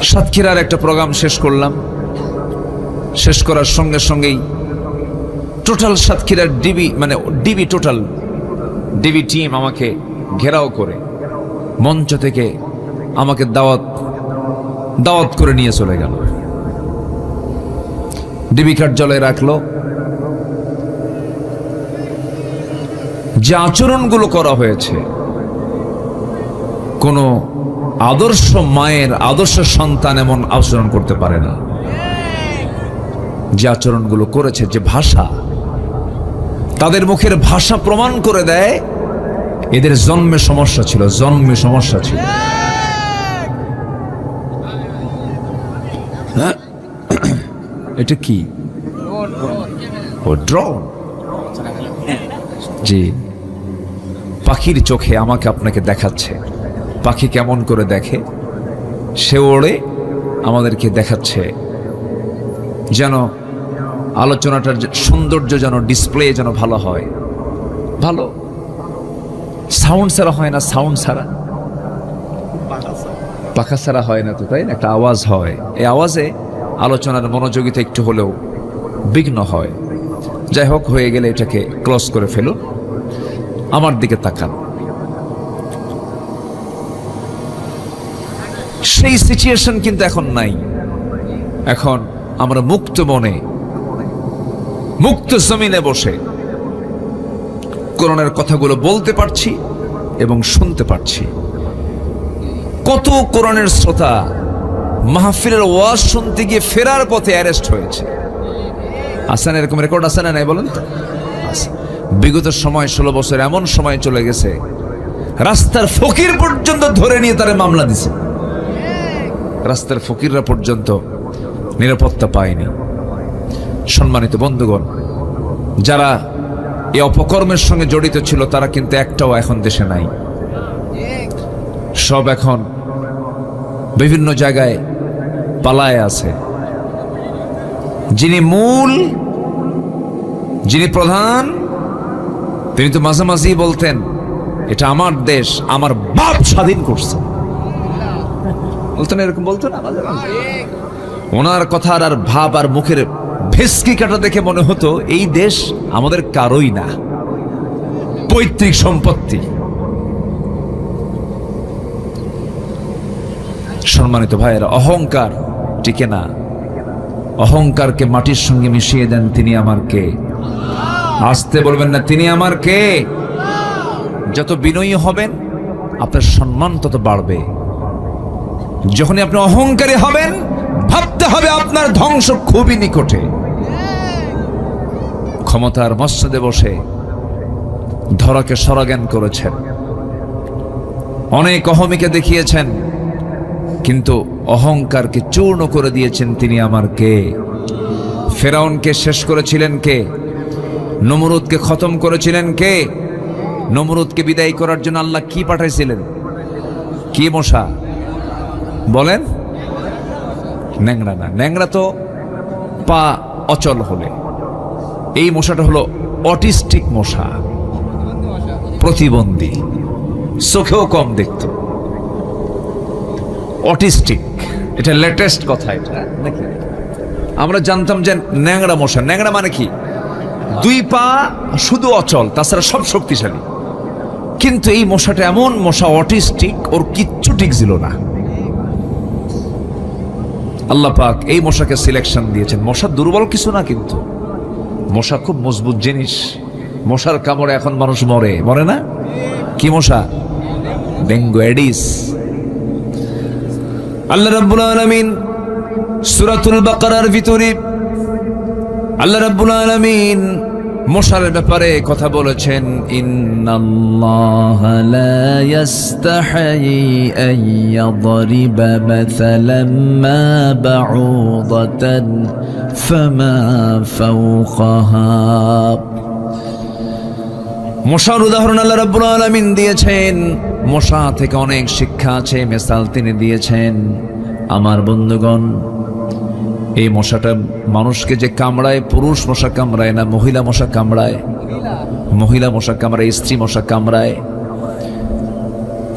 সাতক্ষীরার একটা প্রোগ্রাম শেষ করলাম। শেষ করার সঙ্গে সঙ্গেই টোটাল সাতক্ষীরার ডিবি টিম আমাকে ঘেরাও করে মঞ্চ থেকে আমাকে দাওয়াত করে নিয়ে চলে গেল। ডিবি কার্যালয়ে রাখলো। যে আচরণগুলো করা হয়েছে, কোনো আদর্শ মায়ের আদর্শ সন্তান এমন আচরণ করতে পারে না। যে আচরণগুলো করেছে, যে ভাষা, তাদের মুখের ভাষা প্রমাণ করে দেয় এদের জন্মে সমস্যা ছিল। এটা কি? ও ড্রোন। জি, পাখির চোখে আমাকে আপনাকে দেখাচ্ছে। পাখি কেমন করে দেখে, সে ওড়ে আমাদেরকে দেখাচ্ছে, যেন আলোচনাটার সৌন্দর্য যেন ডিসপ্লে যেন ভালো হয়। ভালো সাউন্ড ছাড়া হয় না, সাউন্ড ছাড়া পাখা ছাড়া হয় না তো, তাই না? একটা আওয়াজ হয়, এই আওয়াজে আলোচনার মনোযোগিতা একটু হলেও বিঘ্ন হয়। যাই হোক, হয়ে গেলে এটাকে ক্লোজ করে ফেলুন। আমার দিকে তাকান। সেই সিচুয়েশন কিন্তু এখন নাই। এখন আমরা মুক্ত মনে, মুক্ত জমিনে বসে কোরআনের কথাগুলো বলতে পারছি এবং শুনতে পারছি। কত কোরআনের শ্রোতা মাহফিলের ওয়াজ শুনতে গিয়ে ফেরার পথে অ্যারেস্ট হয়েছে। আছেন এরকম রেকর্ড? আছে না নাই বলেন তো? বিগত সময় 16 বছর এমন সময় চলে গেছে, রাস্তার ফকির পর্যন্ত ধরে নিয়ে তারা মামলা দিছে। রাস্তার ফকিররা পর্যন্ত নিরাপত্তা পায়নি। সম্মানিত বন্ধুগণ, যারা এই অপকর্মের সঙ্গে জড়িত ছিল তারা কিন্তু একটাও এখন দেশে নাই। সব এখন বিভিন্ন জায়গায় পালায় আছে। যিনি মূল, যিনি প্রধান, তিনি তো মাঝে মাঝেই বলতেন, এটা আমার দেশ, আমার বাপ স্বাধীন করছে। বলতেন, এরকম বলতেন না? ওনার কথা আর ভাব আর মুখের ভেস্কি কাটা দেখে মনে হতো এই দেশ আমাদের কারোই না, পৈতৃক সম্পত্তি। সম্মানিত ভাইয়েরা, অহংকার টিকে না। অহংকারকে মাটির সঙ্গে মিশিয়ে দেন, তিনি আমার কে। আসতে বলবেন না, তিনি আমার কে। যত বিনয়ী হবেন আপনার সম্মান তত বাড়বে। যখনই আপনি অহংকারী হবেন, ভাবতে হবে আপনার ধ্বংস খুবই নিকটে। ক্ষমতার মসনদে বসে ধরাকে সরাজ্ঞান করেছেন, অনেক অহমিকে দেখিয়েছেন, কিন্তু অহংকারকে চূর্ণ করে দিয়েছেন, তিনি আমার কে। ফেরাউনকে শেষ করেছিলেন কে? নমরুদকে খতম করেছিলেন কে? নমরুদকে বিদায় করার জন্য আল্লাহ কি পাঠাইছিলেন? কি মশা বলেন? ন্যাংরা না, ন্যাংরা তো পা অচল হলে। এই মশাটা হলো অটিস্টিক মশা, প্রতিবন্ধী, চোখেও কম দেখত, অটিস্টিক। এটা লেটেস্ট কথা, এটা নাকি? আমরা জানতাম যে ন্যাংরা মশা। ন্যাংরা মানে কি? 2 পা শুধু অচল, তাছাড়া সব শক্তিশালী। কিন্তু এই মশাটা এমন মশা, অটিস্টিক, ওর কিচ্ছু ঠিক ছিল না। আল্লাহ পাক এই মশাকে সিলেকশন দিয়েছেন। মশা দুর্বল কিছু না, কিন্তু মশা খুব মজবুত জিনিস। মশার কামড়ে এখন মানুষ মরে না। কি মশা? Dengue, Aedes. আল্লাহ রাব্বুল আলামিন সূরাতুল বাকারার ভিতরে আল্লাহ রাব্বুল আলামিন মশার ব্যাপারে কথা বলেছেন, ইন্নাল্লাহা লা ইস্তাহি আন ইয়াদরিবা মাসালাম মা বাউদাতান ফামা ফাওকাহা। মশার উদাহরণ আল্লাহ রাব্বুল আলামিন দিয়েছেন। মশা থেকে অনেক শিক্ষা আছে, মিসাল তিনি দিয়েছেন। আমার বন্ধুগণ, এই মশাটা মানুষকে যে কামড়ায়, পুরুষ মশা কামড়ায় না, মহিলা মশা কামড়ায়। মহিলা মশা কামড়ায়, স্ত্রী মশা কামড়ায়।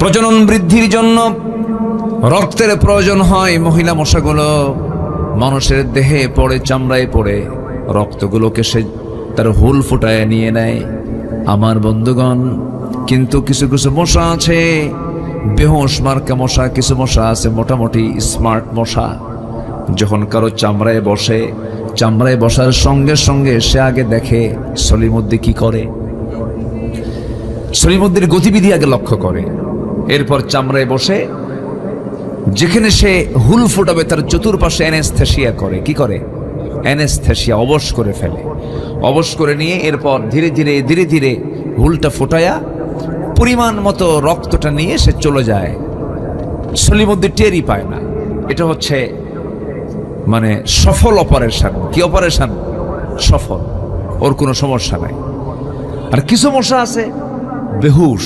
প্রজনন বৃদ্ধির জন্য রক্তের প্রয়োজন হয়, মহিলা মশাগুলো মানুষের দেহে পড়ে, চামড়ায় পড়ে, রক্তগুলোকে সে তার হুল ফুটায় নিয়ে নেয়। আমার বন্ধুগণ, কিন্তু কিছু কিছু মশা আছে বেহুশ মার্কা মশা, কিছু মশা আছে মোটামুটি স্মার্ট মশা। যখন কারো চামড়ায় বসে, চামড়ায় বসার সঙ্গে সঙ্গে সে আগে দেখে সলিমুদ্দি কি করে, সলিমুদ্দির গতিবিধি আগে লক্ষ্য করে। এরপর চামড়ায় বসে যেখানে সে হুল ফুটাবে তার চতুর্পাশে অ্যানেস্থেসিয়া করে। কি করে? অ্যানেস্থেসিয়া, অবশ করে ফেলে। অবশ করে নিয়ে এরপর ধীরে ধীরে ধীরে ধীরে হুলটা ফোটায়া পরিমাণ মতো রক্তটা নিয়ে সে চলে যায়। সলিমুদ্দি টেরই পায় না। এটা হচ্ছে মানে সফল অপারেশন। কি অপারেশন? সফল, ওর কোনো সমস্যা নাই। আর কিছু মশা আছে বেহুশ,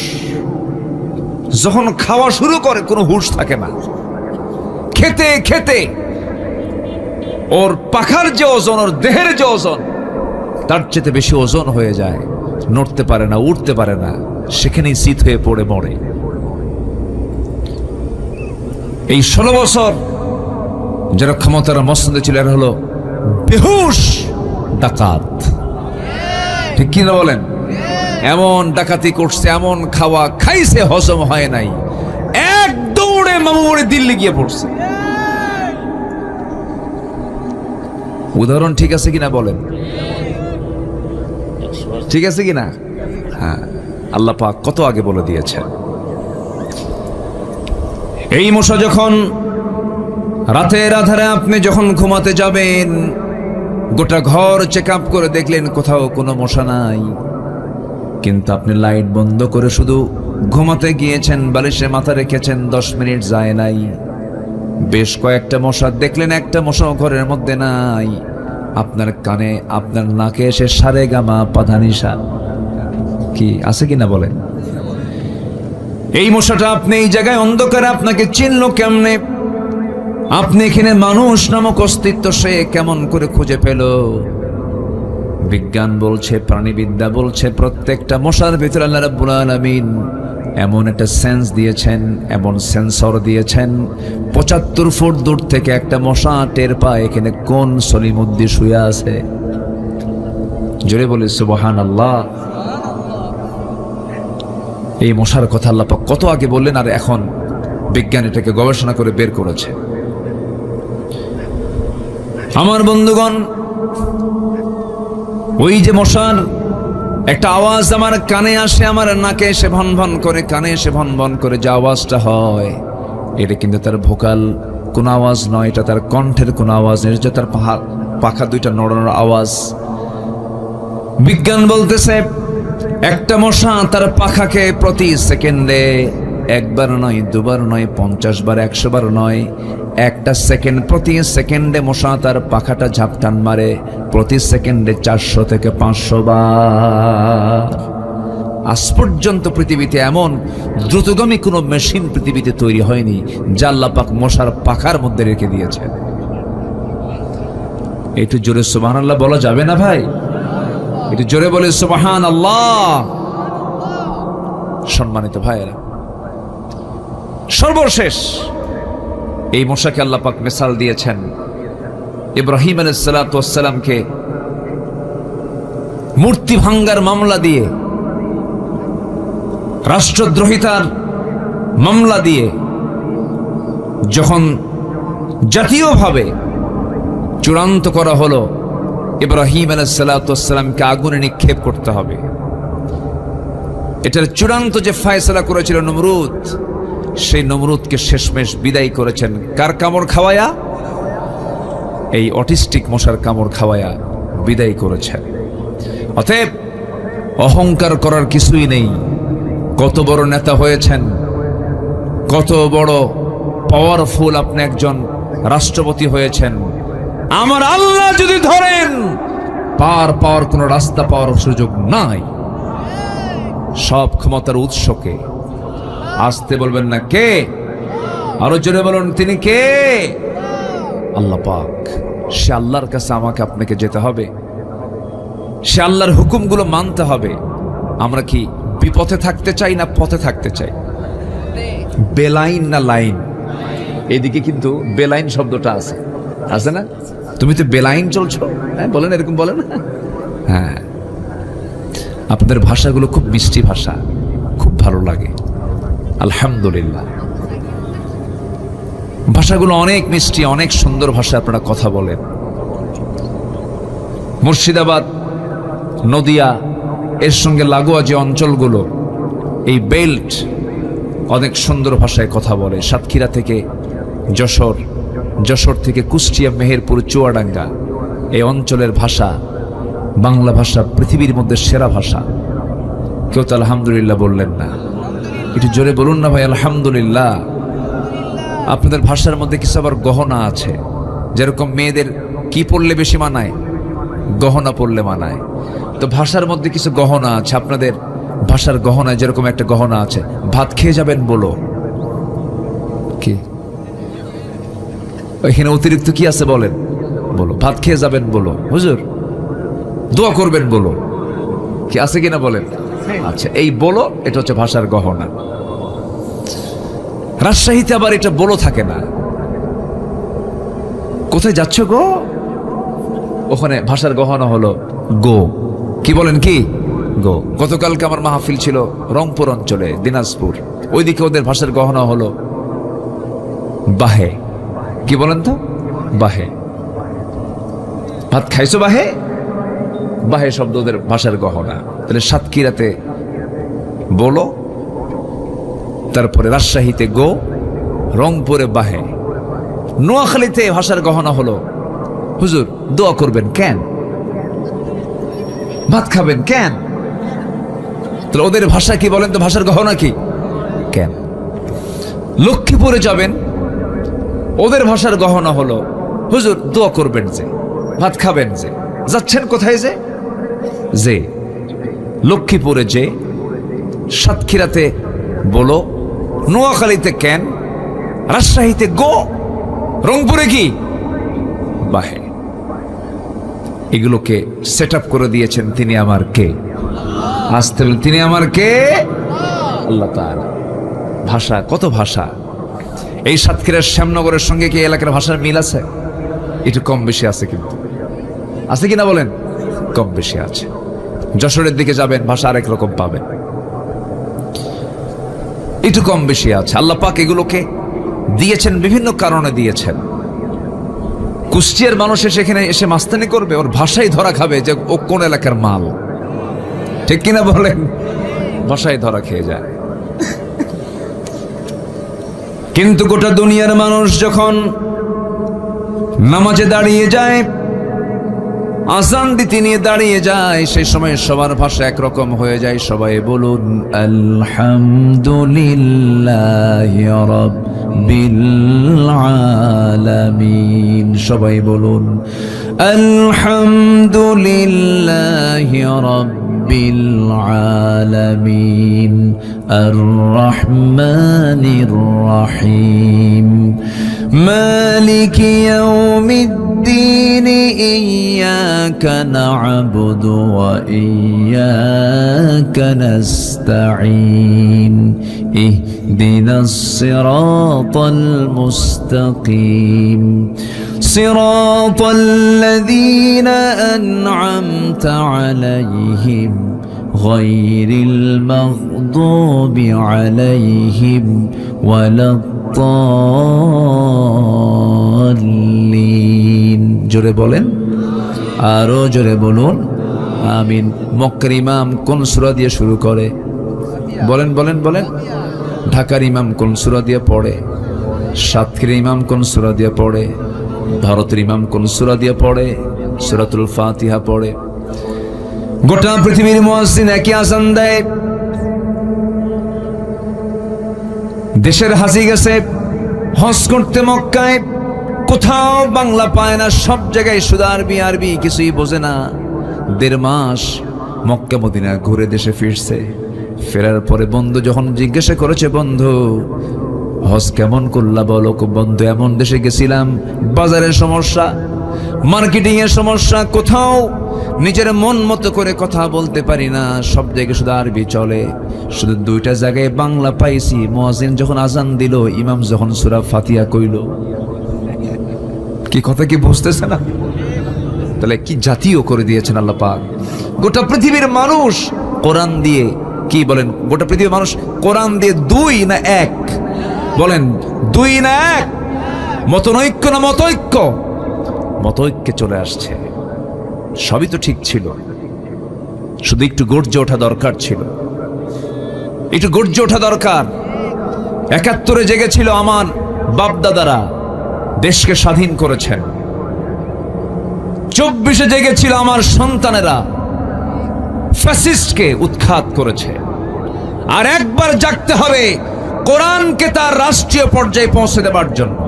যখন খাওয়া শুরু করে কোনো হুঁশ থাকে না। খেতে খেতে ওর পাখার যে ওজন, ওর দেহের যে ওজন, তার চেয়ে বেশি ওজন হয়ে যায়, নড়তে পারে না, উঠতে পারে না, সেখানেই শীত হয়ে পড়ে মরে। এই 16 বছর যারা ক্ষমতার মসনদে ছিল এরা হলো বেহুশ ডাকাত। ঠিক কিনা বলেন? এমন ডাকাতি করছে, এমন খাওয়া খাইছে, হজম হয় নাই, এক দৌড়ে মামুরে দিল্লি গিয়ে পড়ছে। উদাহরণ ঠিক আছে কিনা বলেন? ঠিক আছে কিনা? হ্যাঁ, আল্লাহ পাক কত আগে বলে দিয়েছেন। এই মশা যখন রাতের আধারে আপনি যখন ঘুমাতে যাবেন, গোটা ঘর চেক আপ করে দেখলেন কোথাও কোনো মশা নাই, কিন্তু আপনি লাইট বন্ধ করে শুধু ঘুমাতে গিয়েছেন, বালিশে মাথা রেখেছেন, 10 মিনিট যায় নাই, বেশ কয়েকটা মশা দেখলেন, একটা মশা ঘরের মধ্যে নাই, আপনার কানে, আপনার নাকে এসে সারে গামা পাধানিসা কি আছে কিনা বলেন? এই মশাটা আপনি এই জায়গায় অন্ধকারে আপনাকে চিনলো কেমনে? আপনি এখানে মানুষ নামক অস্তিত্ব সে কেমন করে খুঁজে পেল? বিজ্ঞান বলছে, প্রাণীবিদ্যা বলছে, প্রত্যেকটা মশার ভিতরে আল্লাহ রাব্বুল আলামিন এমন একটা সেন্স দিয়েছেন, এমন সেন্সর দিয়েছেন, 75 ফুট দূর থেকে একটা মশা টের পায় এখানে কোন সলিমুদ্দি শুয়ে আছে। জোরে বলি সুবহানাল্লাহ। এই মশার কথা আল্লাহ পাক কত আগে বললেন, আর এখন বিজ্ঞান এটাকে গবেষণা করে বের করেছে। আমার বন্ধুগণ, ওই যে মশার একটা আওয়াজ আমার কানে আসে, আমার নাকে এসে ভন ভন করে, কানে এসে ভন ভন করে যে আওয়াজটা হয়, এটা কিন্তু তার ভোকাল কোন আওয়াজ নয়, এটা তার কণ্ঠের কোন আওয়াজ নেই, এটা তার পাখা দুইটা নড়ানোর আওয়াজ। বিজ্ঞান বলতেছে একটা মশা তার পাখাকে প্রতি সেকেন্ডে একবার নয়, দুবার নয়, 50 বার, 100 বার নয়, একটা সেকেন্ড, প্রতি সেকেন্ডে মশা তার পাখাটা ঝাপটান মারে, প্রতি সেকেন্ডে 400 থেকে 500 বার। আজ পর্যন্ত পৃথিবীতে এমন দ্রুতগামী কোনো মেশিন পৃথিবীতে তৈরি হয়নি যা আল্লাহ পাক মশার পাখার মধ্যে রেখে দিয়েছেন। একটু জোরে সুবহানাল্লাহ বলা যাবে না ভাই? একটু জোরে বলে সুবহানাল্লাহ। সম্মানিত ভাইয়েরা, সর্বশেষ এই মশাকে আল্লাহ পাক মিসাল দিয়েছেন ইব্রাহিম আলাইহিস সালাতু ওয়াস সালামকে মূর্তি ভাঙ্গার মামলা দিয়ে, রাষ্ট্রদ্রোহিতার মামলা দিয়ে যখন জাতীয়ভাবে চূড়ান্ত করা হলো ইব্রাহিম আলাইহিস সালাতু ওয়াস সালামকে আগুনে নিক্ষেপ করতে হবে, এটার চূড়ান্ত যে ফয়সালা করেছিল নমরুদ, সেই নমরুদকে শেষমেশ বিদায় করেছেন কার কামড় খাওয়ায়া? এই অটিস্টিক মশার কামড় খাওয়ায়া বিদায় করেছেন। অতএব অহংকার করার কিছুই নেই। কত বড় নেতা হয়েছেন, কত বড় পাওয়ারফুল আপনি একজন রাষ্ট্রপতি হয়েছেন, আমার আল্লাহ যদি ধরেন পার পাওয়ার কোনো রাস্তা পাওয়ার সুযোগ নাই। সব ক্ষমতার উৎসকে আসতে বলবেন না কে? আরো জোরে বলুন তিনি কে? আল্লাহ পাক। সে আল্লাহর কাছে আমাকে আপনাকে যেতে হবে, সে আল্লাহর হুকুমগুলো মানতে হবে। আমরা কি বিপথে থাকতে চাই না পথে থাকতে চাই? বেলাইন না লাইন? এদিকে কিন্তু বেলাইন শব্দটা আছে, আছে না? তুমি তো বেলাইন চলছো, হ্যাঁ বলেন, এরকম বলেন। হ্যাঁ, আপনাদের ভাষাগুলো খুব মিষ্টি ভাষা, খুব ভালো লাগে, আলহামদুলিল্লাহ। ভাষাগুলো অনেক মিষ্টি, অনেক সুন্দর ভাষা আপনারা কথা বলেন। মুর্শিদাবাদ, নদিয়া, এর সঙ্গে লাগোয়া যে অঞ্চলগুলো, এই বেল্ট অনেক সুন্দর ভাষায় কথা বলে। সাতক্ষীরা থেকে যশোর, যশোর থেকে কুষ্টিয়া, মেহেরপুর, চুয়াডাঙ্গা, এই অঞ্চলের ভাষা, বাংলা ভাষা পৃথিবীর মধ্যে সেরা ভাষা। কেউ তো আলহামদুলিল্লাহ বললেন না, একটু জোরে বলুন না ভাই আলহামদুলিল্লাহ। আপনাদের ভাষার মধ্যে কিছু আবার গহনা আছে, যেরকম মেয়েদের কি পড়লে বেশি মানায়, গহনা পড়লে মানায়। তো ভাষার মধ্যে কিছু গহনা আছে, আপনাদের ভাষার গহনায় যেরকম একটা গহনা আছে, ভাত খেয়ে যাবেন বলো, কি এখানে অতিরিক্ত কি আছে বলেন, বলো। ভাত খেয়ে যাবেন বলো, হুজুর দোয়া করবেন বলো, কি আছে কিনা বলেন? আচ্ছা, এই বলো, এটা হচ্ছে ভাষার গহনা। রাজশাহীতে আবার এটা বলো থাকে না। কোথায় যাচ্ছ গো? ওখানে ভাষার গহনা হলো গো। কি বলেন? কি গো। গতকালকে আমার মাহফিল ছিল রংপুর অঞ্চলে, দিনাজপুর, ওইদিকে ওদের ভাষার গহনা হলো বাহে। কি বলেন তো? বাহে। ভাত খাইছো বাহে? বাহে শব্দ ওদের ভাষার গহনা। তাহলে সাতক্ষীরাতে বলো, তারপরে রাজশাহীতে গো, রংপুরে বাহে। নোয়াখালীতে ভাষার গহনা হলো হুজুর দোয়া করবেন কেন, ভাত খাবেন কেন। তাহলে ওদের ভাষা কি বলেন তো? ভাষার গহনা কি? কেন। লক্ষ্মীপুরে যাবেন, ওদের ভাষার গহনা হলো হুজুর দোয়া করবেন যে, ভাত খাবেন যে। যাচ্ছেন কোথায়? যে যে লক্ষ্মীপুরে যে, সাতক্ষীরাতে বলো, নোয়াখালীতে কেন, রাজশাহীতে গো, রংপুরে কি বাহে। এগুলোকে সেট আপ করে দিয়েছেন তিনি আমার কে? আসতে বলেন তিনি আমার কে? আল্লাহ তাআলা। ভাষা, কত ভাষা। এই সাতক্ষীরার শ্যামনগরের সঙ্গে কি এলাকার ভাষার মিল আছে? একটু কম বেশি আছে, কিন্তু আছে কিনা বলেন? কম বেশি আছে। যশোরের দিকে যাবেন, ভাষা আরেক রকম পাবেন, একটু কম বেশি আছে। আল্লাহ পাক এগুলোকে দিয়েছেন, বিভিন্ন কারণে দিয়েছেন। কুষ্টিয়ার মানুষ সেখানে এসে মাস্তানি করবে, ওর ভাষাই ধরা খাবে যে ও কোন এলাকার মাল, ঠিক কিনা বলেন? ভাষাই ধরা খেয়ে যায়। কিন্তু গোটা দুনিয়ার মানুষ যখন নামাজে দাঁড়িয়ে যায়, আযান দিতে নিয়ে দাঁড়িয়ে যায়, সেই সময় সবার ভাষা একরকম হয়ে যায়। সবাই বলুন আলহামদুলিল্লাহি রাব্বিল আলামিন। সবাই বলুন আলহামদুলিল্লাহি রাব্বিল আলামিন আর রহমানির রহিম মালিকি ইয়াউমিদ্দিন ইয়্যাকা না'বুদু ওয়া ইয়্যাকা নাস্তাঈন ইহদিনাস সিরাতাল মুস্তাকিম সিরাতাল লাযীনা আন'আমতা আলাইহিম গায়রিল মাগদুবি আলাইহিম ওয়ালাদ-দাল্লিন। জোরে বলেন, আরো জোরে বলুন আমিন। মক্কার ইমাম কোন সূরা দিয়ে শুরু করে? বলেন বলেন বলেন। ঢাকার ইমাম কোন সূরা দিয়ে পড়ে? সাতক্ষীরার ইমাম কোন সূরা দিয়ে পড়ে? ভারতের ইমাম কোন সূরা দিয়ে পড়ে? সূরাতুল ফাতিহা পড়ে। গোটা পৃথিবীর মুয়াজ্জিন একই আযান দেয়। দেশের হাজি গেছে হজ করতে মক্কায়, কোথাও বাংলা পায় না, সব জায়গায় শুধু আরবি আরবি, কিছুই বোঝে না। 1.5 মাস মক্কা মদিনা ঘুরে দেশে ফিরছে। ফেরার পরে বন্ধু যখন জিজ্ঞাসা করেছে, বন্ধু হজ কেমন করলা বলো? বন্ধু এমন দেশে গেছিলাম, বাজারের সমস্যা, মার্কেটিং এর সমস্যা, কোথাও নিজের মন মতো করে কথা বলতে পারি না, সব জায়গায় শুধু আরবি চলে। শুধু দুইটা জায়গায় বাংলা পাইছি, মুয়াজ্জিন যখন আজান দিল, ইমাম যখন সূরা ফাতিহা কইল। কি কথা কি বুঝতেছে না? তাহলে কি জাতীয় করে দিয়েছেন আল্লাহ পাক। গোটা পৃথিবীর মানুষ কোরআন দিয়ে, কি বলেন, গোটা পৃথিবীর মানুষ কোরআন দিয়ে দুই না এক? বলেন দুই না এক? মতনৈক্য না মতৈক্য? মতৈক্যে চলে আসছে। সবই তো ঠিক ছিল, শুধু একটু গর্জে ওঠা দরকার ছিল, একটু গর্জে ওঠা দরকার। ৭১ জেগেছিল আমার বাপদাদারা, দেশকে স্বাধীন করেছেন। ২৪ জেগেছিল আমার সন্তানেরা, ফ্যাসিস্টকে উৎখাত করেছে। আর একবার জাগতে হবে কোরআনকে তার রাষ্ট্রীয় পর্যায়ে পৌঁছে দেবার জন্য।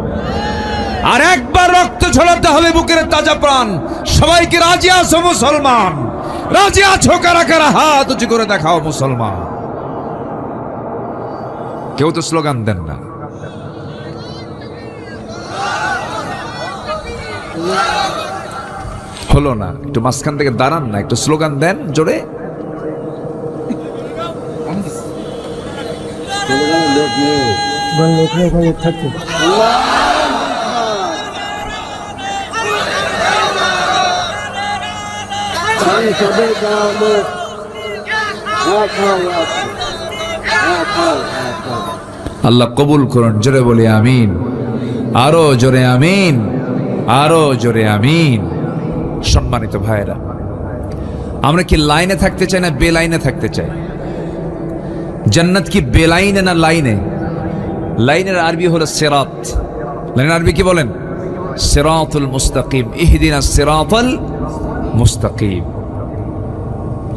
আর একবার রক্ত ঝরাতে হবে বুকের তাজা প্রাণ। সবাইকে রাজি আছো মুসলমান? রাজি আছো কারা কারা? হাত উঁচু করে দেখাও মুসলমান। কেউ তো স্লোগান দেন না। হলো না, একটু মাঝখান থেকে দাঁড়ান না, একটু স্লোগান দেন জোরে। আল্লাহ কবুল করুন, জোরে বলি আমিন। আরো জোরে আমিন, আরো জোরে আমিন। সম্মানিত ভাইরা, আমরা কি লাইনে থাকতে চাই না বেলাইনে থাকতে চাই? জান্নাত কি বেলাইনে না লাইনে? লাইনের আরবি হলো সিরাত। লাইনের আরবি কি বলেন? সিরাতুল মুস্তাকিম। ইহদিনাস সিরাতাল মুস্তাকিম।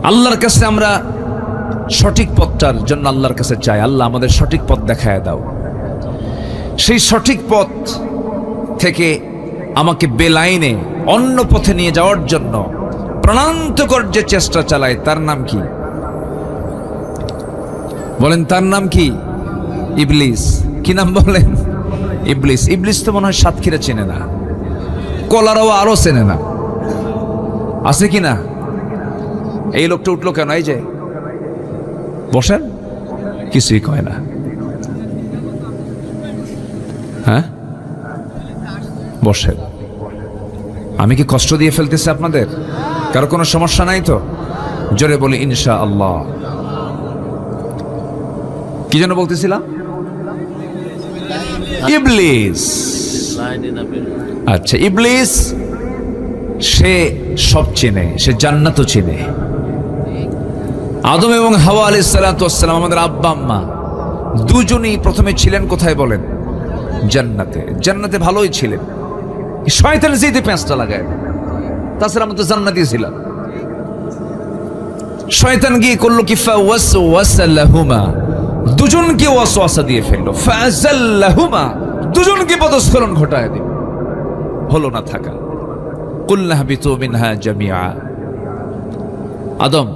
আল্লাহর কাছে আমরা সঠিক পথটার জন্য আল্লাহর কাছে চাই, আল্লাহ আমাদের সঠিক পথ দেখায় দাও। সেই সঠিক পথ থেকে আমাকে বেলাইনে অন্য পথে নিয়ে যাওয়ার জন্য প্রাণান্তকর যে চেষ্টা চালায়, তার নাম কি বলেন? তার নাম কি? ইবলিস। কি নাম বলেন? ইবলিস। ইবলিস তো মনে হয় সাতক্ষীরা চেনে না, কলারাও আরো চেনে না, আছে কি না? এই লোকটা উঠলো কেন? এই যে বসেন, কিছুই কয় না। হ্যাঁ বসেন। আমি কি কষ্ট দিয়ে ফেলতেছি আপনাদের? কারো কোনো সমস্যা নাই তো? জোরে বলি ইনশাআল্লাহ। কি যেন বলতেছিলাম? ইবলিস। আচ্ছা, ইবলিস সে সব চেনে, সে জান্নাতও চেনে। আদম এবং হাওয়া আলাইহিস সালাতু ওয়াস সালাম, আমাদের আব্বা আম্মা, দুজনেই প্রথমে ছিলেন কোথায় বলেন? জান্নাতে। জান্নাতে ভালোই ছিলেন। শয়তান যেতে পেঁচটা লাগায়, তাছাড়া আমরা তো জান্নাতেই ছিলাম। শয়তান গিয়ে করলো কি? ফাওয়াসওয়াসা লাহুমা, দুজনকে ওয়াসওয়াসা দিয়ে ফেললো। ফাযাল্লাহুমা, দুজনকে পদস্খলন ঘটায় দিল। হলো না থাকা। কুলনা হাবিতু মিনহা জামিআ। আদম,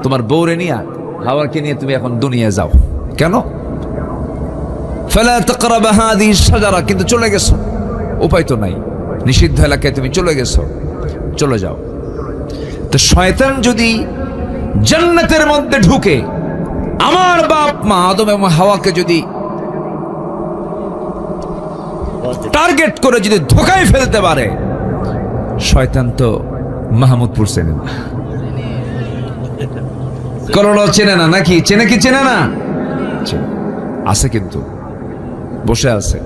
তোমার বউরে নিয়ে, হাওয়াকে নিয়ে তুমি এখন দুনিয়ায় যাও। কেন? ফালা তাকরাবা হাযিহি শাজারা, কিন্তু চলে গেছো, উপায় তো নাই, নিষিদ্ধ এলাকায় তুমি চলে গেছো, চলে যাও। তো শয়তান যদি জান্নাতের মধ্যে ঢুকে আমার বাপ মা আদম এবং হাওয়াকে যদি টার্গেট করে যদি ধোকায় ফেলতে পারে, শয়তান তো মাহমুদপুর চেনে না, করলা চেনে না, নাকি চেনে? কি চেনে না? আছে, কিন্তু বসে আছে।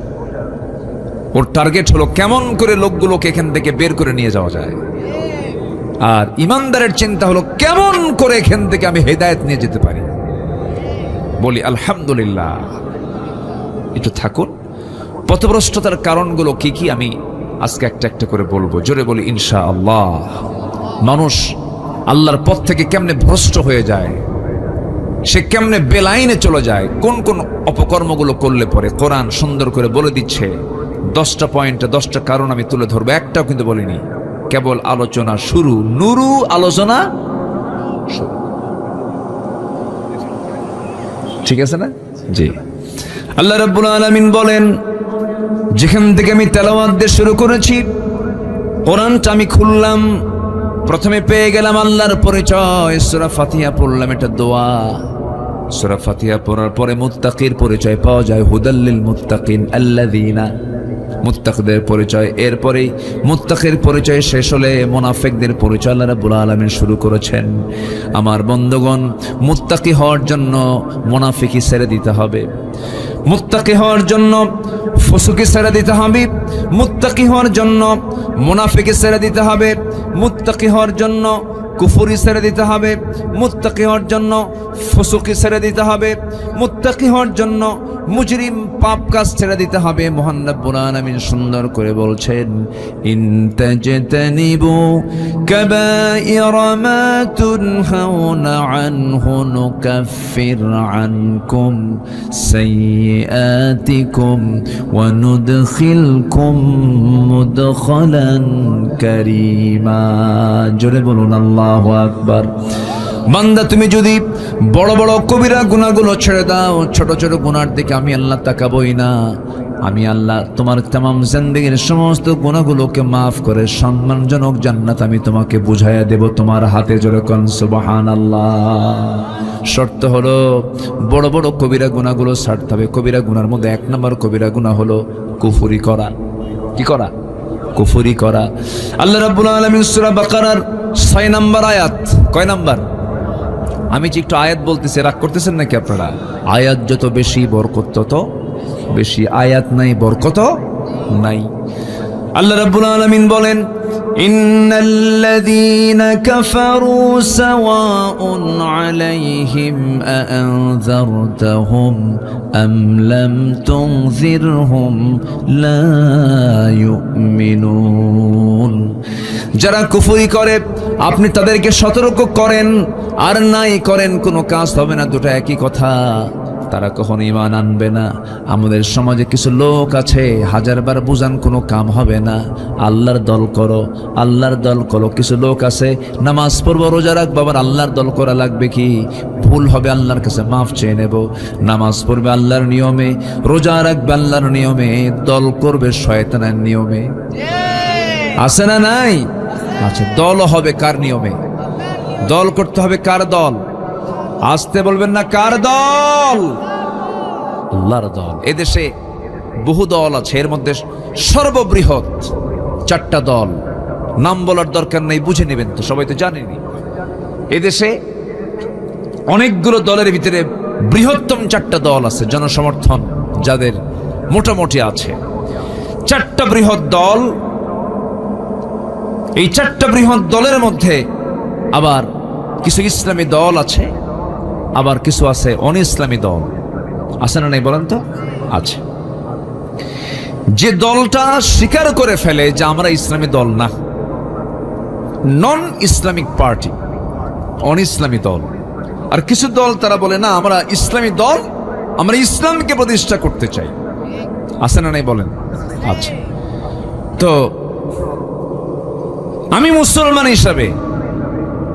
ওর টার্গেট হলো কেমন করে লোকগুলোকে এখান থেকে বের করে নিয়ে যাওয়া যায়। আর ইমানদারের চিন্তা হলো কেমন করে এখান থেকে আমি হেদায়েত নিয়ে যেতে পারি। বলি আলহামদুলিল্লাহ। একটু থাকুন। পথভ্রষ্টতার কারণগুলো কি কি আমি আজকে একটা একটা করে বলবো। জোরে বলি ইনশাআল্লাহ। মানুষ আল্লাহর পথ থেকে কেমনে ভ্রষ্ট হয়ে যায়, সে কেমনে বেলাইনে চলে যায়, কোন কোন অপকর্মগুলো করলে পরে কোরআন সুন্দর করে বলে দিচ্ছে। 10টা পয়েন্টে 10টা কারণ আমি তুলে ধরবো, একটাও কিন্তু বলিনি, কেবল আলোচনা শুরু। নুরু আলোচনা শুরু, ঠিক আছে না? জি। আল্লাহ রাব্বুল আলামিন বলেন, যেখান থেকে আমি তেলাওয়াত দিয়ে শুরু করেছি, কোরআনটা আমি খুললাম, প্রথমে পেয়ে গেলাম আল্লাহর পরিচয়, সূরা ফাতিহা পড়লাম, এটা দোয়া। সূরা ফাতিহা পড়ার পরে মুত্তাকির পরিচয় পাওয়া যায়, হুদাল্লিল মুত্তাকিন আল্লাযীনা, মুত্তাকিদের পরিচয়। এরপরেই মুত্তাকির পরিচয় শেষ হলে মুনাফিকদের পরিচয় আল্লাহ রাব্বুল আলামিন শুরু করেছেন। আমার বন্ধুগণ, মুত্তাকি হওয়ার জন্য মুনাফিকি ছেড়ে দিতে হবে, মুত্তাকি হওয়ার জন্য ফুসুকি ছেড়ে দিতে হবে, মুত্তাকি হওয়ার জন্য মুনাফিকি ছেড়ে দিতে হবে, মুত্তাকি হওয়ার জন্য কুফরি ছেড়ে দিতে হবে, মুত্তাকি হওয়ার জন্য ফুসুকি ছেড়ে দিতে হবে, মুত্তাকি হওয়ার জন্য মুজরিম পাপ কাজ ছেড়ে দিতে হবে। মহান রব্বুল আলামিন সুন্দর করে বলছেন, ইন তাজতানিবু কাবাইরা মা তুনহাউনা আনহু নুকাফির আনকুম সাইয়্যাতিকুম ওয়া নুদখিলকুম মুদখালান কারীমা। জোরে বলুন আল্লাহু আকবার। বান্দা, তুমি যদি বড় বড় কবিরা গুনাহগুলো ছেড়ে দাও, ছোট ছোট গুনার দিকে আমি আল্লাহ তাকাবই না। আমি আল্লাহ তোমার তামাম জিন্দেগীর সমস্ত গুনাহগুলোকে মাফ করে সম্মানজনক জান্নাত আমি তোমাকে বুঝাইয়া দেব তোমার হাতে। জোরে কোন সুবহানাল্লাহ। শর্ত হলো বড় বড় কবিরা গুনাহগুলো ছাড়তে হবে। কবিরা গুনার মধ্যে 1 নম্বর কবিরা গুনাহ হলো কুফরি করা। কি করা? কুফরি করা। আল্লাহ রাব্বুল আলামিন সূরা বাকারার 6 নম্বর আয়াত, কয় নম্বর? আমি যে একটু আয়াত বলতেছি, রাগ করতেছেন নাকি আপনারা? আয়াত যত বেশি বরকত তত বেশি, আয়াত নাই বরকত নাই। আল্লাহ রাব্বুল আলামিন বলেন, ইন্নাল্লাযীনা কাফারু সাওয়াউন আলাইহিম আআনযারতাহুম আম লাম তুনযিরহুম লা ইউমিনুন। যারা কুফরি করে আপনি তাদেরকে সতর্ক করেন আর নাই করেন, কোনো কাজ হবে না, দুটো একই কথা। তারা কখনো ঈমান আনবে না। আমাদের সমাজে কিছু লোক আছে, হাজারবার বুঝান কোনো কাম হবে না। আল্লাহর দল করো, আল্লাহর দল করো। কিছু লোক আছে নামাজ পড়বো, রোজা রাখবো, আবার আল্লাহর দল করা লাগবে কি? ভুল হবে আল্লাহর কাছে মাফ চেয়ে নেব। নামাজ পড়বে আল্লাহর নিয়মে, রোজা রাখবে আল্লাহর নিয়মে, দল করবে শয়তানের নিয়মে। আছে না নাই? আচ্ছা, দল হবে কার নিয়মে? দল করতে হবে কার দল? আসতে বলবেন না, কার দল? আল্লাহর দল। এদেশে বহু দল আছে, এর মধ্যে সর্ববৃহৎ 4টা দল, নাম বলার দরকার নেই, বুঝে নেবেন তো, সবাই তো জানেনি। এদেশে অনেকগুলো দলের ভিতরে বৃহত্তম 4টা দল আছে, জনসমর্থন যাদের মোটামুটি আছে। 4টা বৃহৎ দল। এই 4টা বৃহৎ দলের মধ্যে আবার কিছু ইসলামী দল আছে, আবার কিছু আছে অন ইসলামী দল। আছে না নাই বলেন তো? আছে। যে দলটা স্বীকার করে ফেলে যে আমরা ইসলামী দল না, নন ইসলামিক পার্টি, অন ইসলামী দল। আর কিছু দল তারা বলে না, আমরা ইসলামী দল, আমরা ইসলামকে প্রতিষ্ঠা করতে চাই। আছে না নাই বলেন? আচ্ছা, তো আমি মুসলমান হিসাবে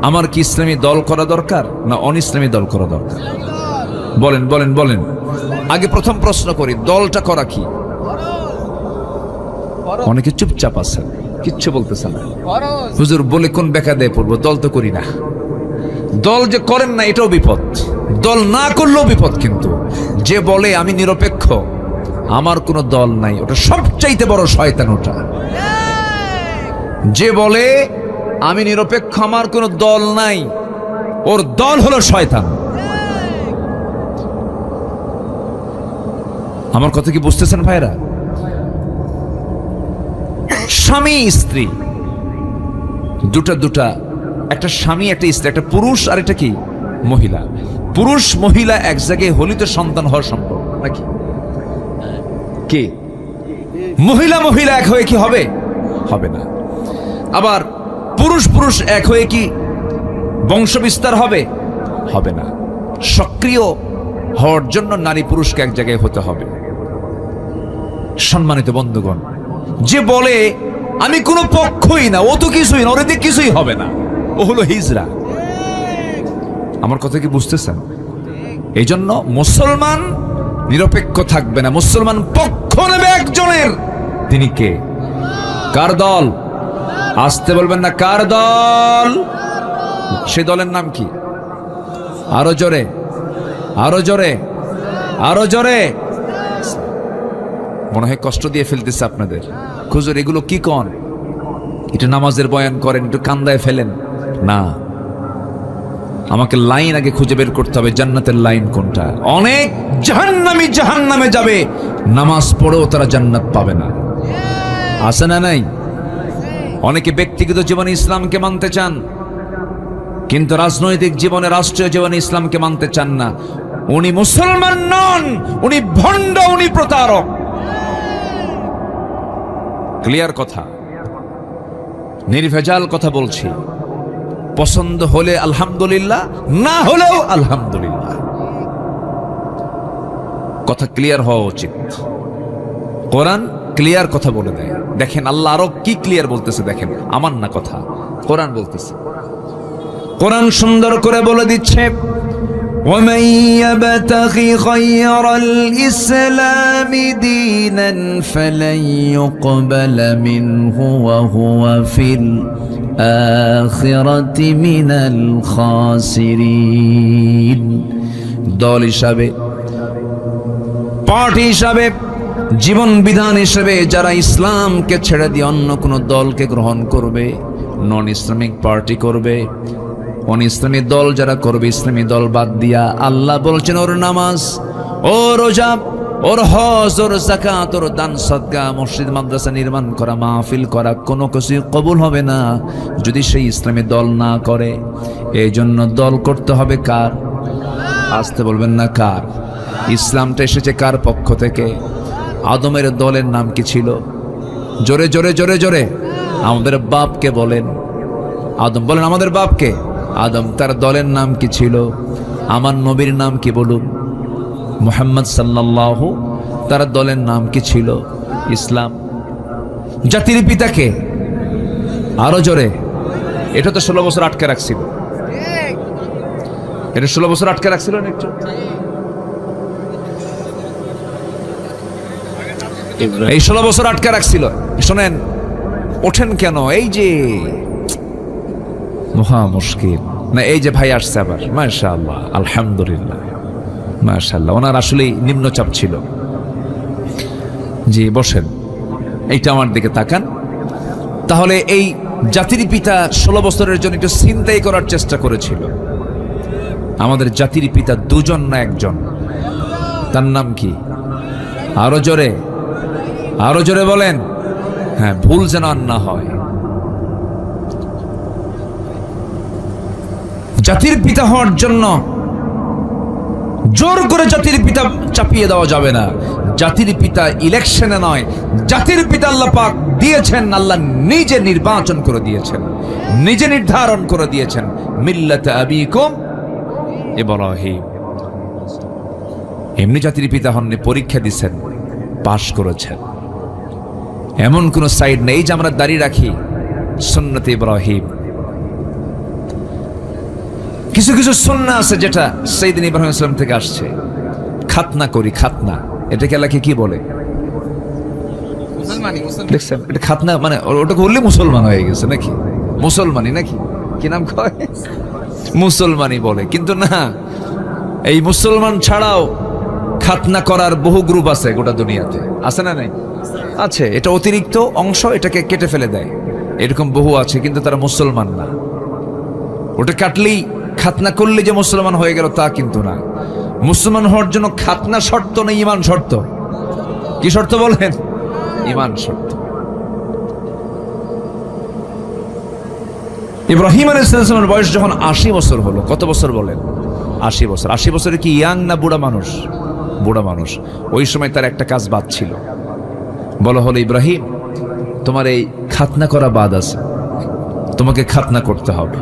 আমার কি ইসলামী দল করা দরকার না অন ইসলামী দল করা দরকার? বলেন বলেন বলেন। আগে প্রথম প্রশ্ন করি, দলটা করা কি? অনেকে চুপচাপ আছেন, কিচ্ছু বলতেছেন না। হুজুর বলে কোন বেকা দেয় পড়বো? দল তো করি না। দল যে করেন না এটাও বিপদ, দল না করলেও বিপদ। কিন্তু যে বলে আমি নিরপেক্ষ, আমার কোনো দল নাই, ওটা সবচাইতে বড় শয়তান। ওটা যে বলে আমি নিরপেক্ষ, আমার কোনো দল নাই, ওর দল হলো শয়তান। আমার কথা কি বুঝতেছেন ভাইরা? স্বামী স্ত্রী দুটা, একটা স্বামী একটা স্ত্রী, একটা পুরুষ আর একটা কি মহিলা। পুরুষ মহিলা এক জায়গায় হলে তো সন্তান হওয়া সম্ভব নাকি? কি মহিলা মহিলা এক হয়ে কি হবে? হবে না। আবার পুরুষ পুরুষ এক হয়ে কি বংশ বিস্তার হবে? হবে না। সক্রিয় হওয়ার জন্য নারী পুরুষকে এক জায়গায় হতে হবে। সম্মানিত বন্ধুগণ, যে বলে আমি কোনো পক্ষই না, ও তো কিছুই না, ওর দিকে কিছুই হবে না, ও হলো হিজড়া। আমার কথা কি বুঝতেছেন? এই জন্য মুসলমান নিরপেক্ষ থাকবে না, মুসলমান পক্ষ নেবে একজনের। তিনি কে? কার দল? আসতে বলবেন না, কার দল? সে দলের নাম কি? আরো জোরে, আরো জোরে, আরো জোরে। মনে হয় কষ্ট দিয়ে ফেলতেছে আপনাদের। হুজুর এগুলো কি কন? একটু নামাজের বয়ান করেন, একটু কান্দায় ফেলেন না। আমাকে লাইন আগে খুঁজে বের করতে হবে, জান্নাতের লাইন কোনটা। অনেক জাহান্নামী জাহান্নামে যাবে, নামাজ পড়েও তারা জান্নাত পাবে না। আছে না নাই? অনেকে ব্যক্তিগত জীবনে ইসলামকে মানতে চান, কিন্তু রাজনৈতিক জীবনে, রাষ্ট্রীয় জীবনে ইসলামকে মানতে চান না। উনি মুসলমান নন, উনি ভণ্ড, উনি প্রতারক। ক্লিয়ার কথা, নির্ভেজাল কথা বলছি। পছন্দ হলে আলহামদুলিল্লাহ, না হলেও আলহামদুলিল্লাহ। কথা ক্লিয়ার হওয়া উচিত। কোরআন ক্লিয়ার কথা বলে দেয়। দেখেন আল্লাহ আরো কি ক্লিয়ার বলতেছে, দেখেন। আমার না কথা, কোরআন বলতেছে। কোরআন সুন্দর করে বলে দিচ্ছে, وَمَن يَبْتَغِ غَيْرَ الْإِسْلَامِ دِينًا فَلَن يُقْبَلَ مِنْهُ وَهُوَ فِي الْآخِرَةِ مِنَ الْخَاسِرِينَ। দল হিসাবে, পার্টি হিসাবে, জীবন বিধান হিসেবে যারা ইসলামকে ছেড়ে দিয়ে অন্য কোনো দলকে গ্রহণ করবে, নন ইসলামিক পার্টি করবে, অন ইসলামী দল যারা করবে, ইসলামী দল বাদ দিয়া, আল্লাহ বলছেন ওর নামাজ, ওর রোজা, ওর হজ, ওর যাকাত, ওর দান সদকা, মসজিদ মাদ্রাসা নির্মাণ করা, মাহফিল করা, কোনো কিছু কবুল হবে না যদি সেই ইসলামী দল না করে। এই জন্য দল করতে হবে কার? আসতে বলবেন না, কার? ইসলামটা এসেছে কার পক্ষ থেকে? আদমের দলের নাম কি ছিল? জোরে জোরে জোরে জোরে আমাদের বাপকে বলেন। আদম বলেন, আমাদের বাপকে। আদম, তার দলের নাম কি ছিল? আমার নবীর নাম কি বলুন? মুহাম্মদ সাল্লাল্লাহু, তার দলের নাম কি ছিল? ইসলাম। জাতির পিতাকে আরো জোরে। এটা তো 16 বছর আটকে রাখছিল, এটা 16 বছর আটকে রাখছিল না একটু? এই 16 বছর আটকে রাখছিল। শোনেন, ওঠেন কেন? এই যে মহা মুশকিল না। এই যে ভাই আসছে আবার, মাশাআল্লাহ, আলহামদুলিল্লাহ, মাশাআল্লাহ। ওনার আসলেই নিম্নচাপ ছিল। জি বসেন, এইটা আমার দিকে তাকান। তাহলে এই জাতির পিতা 16 বছরের জন্য একটু চিন্তাই করার চেষ্টা করেছিল। আমাদের জাতির পিতা দুজন না একজন। তার নাম কি? আরো জোরে, আরো জোরে বলেন। হ্যাঁ, ভুল যেন আর না হয়। জাতির পিতা হওয়ার জন্য জোর করে জাতির পিতা চাপিয়ে দেওয়া যাবে না। জাতির পিতা ইলেকশনে নয়, জাতির পিতা আল্লাহ পাক দিয়েছেন। আল্লাহ নিজে নির্বাচন করে দিয়েছেন, নিজে নির্ধারণ করে দিয়েছেন, মিল্লাত আবিকুম ইব্রাহিম। এমনি জাতির পিতা হননি, পরীক্ষা দিয়েছেন, পাশ করেছেন। এমন কোন সাইড নেই যে আমরা দাঁড়িয়ে রাখি সুন্নতে ইব্রাহিম। কিছু কিছু সুন্নাহ আছে যেটা সাইয়েদনা ইব্রাহিম আলাইহিস সালাম থেকে আসছে। খাতনা করি, খাতনা, এটাকে এলাকে কি বলে? দেখছেন, এটা খাতনা মানে ওটা করলে মুসলমান হয়ে গেছে নাকি? মুসলমানি নাকি? কি নাম কয়? মুসলমানি বলে। কিন্তু না, এই মুসলমান ছাড়াও খাতনা করার বহু গ্রুপ আছে গোটা দুনিয়াতে। আছে না নাই? আছে। এটা অতিরিক্ত অংশ, এটাকে কেটে ফেলে দেয়, এরকম বহু আছে, কিন্তু তারা মুসলমান না। ওটা কাটলেই, খাতনা করলে যে মুসলমান হয়ে গেল তা কিন্তু না। মুসলমান হওয়ার জন্য খাতনা শর্ত না, ঈমান শর্ত। কি শর্ত বলেন? ঈমান শর্ত। ইব্রাহিম আলাইহিস সালামের বয়স যখন 80 বছর হলো, কত বছর বলেন? 80 বছর। 80 বছরে কি ইয়াং না বুড়া মানুষ? বুড়া মানুষ। ওই সময় তার একটা কাজ বাদ ছিল। বলা হলো, ইব্রাহিম, তোমার এই খাতনা করা বাদ আছে, তোমাকে খাতনা করতে হবে,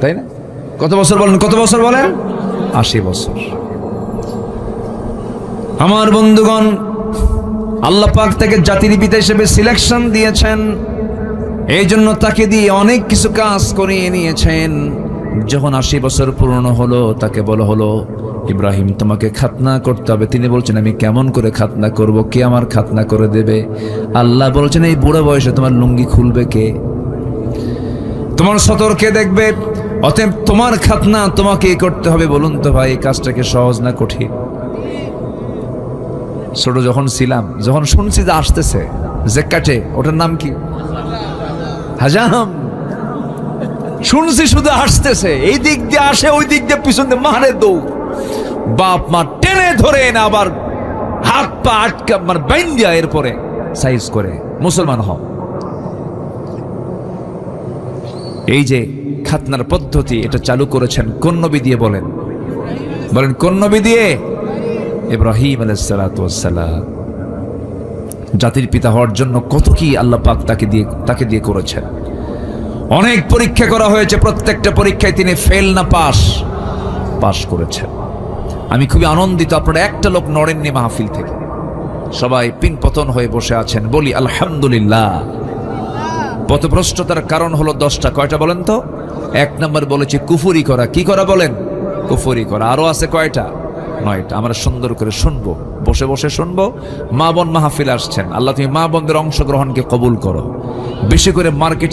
তাই না? কত বছর বলেন? কত বছর বলেন? 80 বছর। আমার বন্ধুগণ, আল্লাহ পাক তাকে জাতির পিতা হিসেবে সিলেকশন দিয়েছেন। এই জন্য তাকে দিয়ে অনেক কিছু কাজ করিয়ে নিয়েছেন। যখন 80 বছর পূর্ণ হলো তাকে বলা হলো, ইব্রাহিম তোমাকে খাতনা করতে হবে। তিনি বলছেন আমি কেমন করে খাতনা করব, কে আমার খাতনা করে দেবে? আল্লাহ বলছেন এই বুড়ো বয়সে তোমার লুঙ্গি খুলবে কে, তোমার সতর কে দেখবে? অতএব তোমার খাতনা তোমাকে করতে হবে। বলুন তো ভাই, এই কাজটাকে সহজ না কঠিন? ছোট যখন ছিলাম, যখন শুনছি যে আসতেছে যে কাটে, ওটার নাম কি? হাজাম। শুনছি শুধু আসতেছে, এই দিক দিয়ে আসে, ওই দিক দিয়ে পিছন দিয়ে মারে দৌড়, বাপ মা টেনে ধরে না, আবার হাত পা আটকা মানে বাইন্দিয়া এরপরে সাইজ করে মুসলমান হও। এই যে খাতনার পদ্ধতি, এটা চালু করেছেন কোন নবী দিয়ে? বলেন বলেন কোন নবী দিয়ে? ইব্রাহিম আলাইহিস সালাতু ওয়াস সালাম। জাতির পিতা হওয়ার জন্য কত কি আল্লাহ পাক তাকে দিয়ে করেছেন। অনেক পরীক্ষা করা হয়েছে, প্রত্যেকটা পরীক্ষায় তিনি ফেল না পাস করেছেন। আমি খুবই আনন্দিত, আপনারা একটা লোক নড়েননি মাহফিল থেকে, সবাই পিনপতন হয়ে বসে আছেন। বলি আলহামদুলিল্লাহ। পথভ্রষ্টতার কারণ হলো 10টা। কয়টা বলেন তো? 1 নম্বর বলেছি কুফরি করা। কি করা বলেন? কুফরি করা। আরো আছে কয়টা? 9টা। আমরা সুন্দর করে শুনবো, বসে বসে শুনবো। মা বোন মাহফিল আসছেন, আল্লাহ তুমি মা বোনদের অংশগ্রহণকে কবুল করো। বেশি করে মার্কেট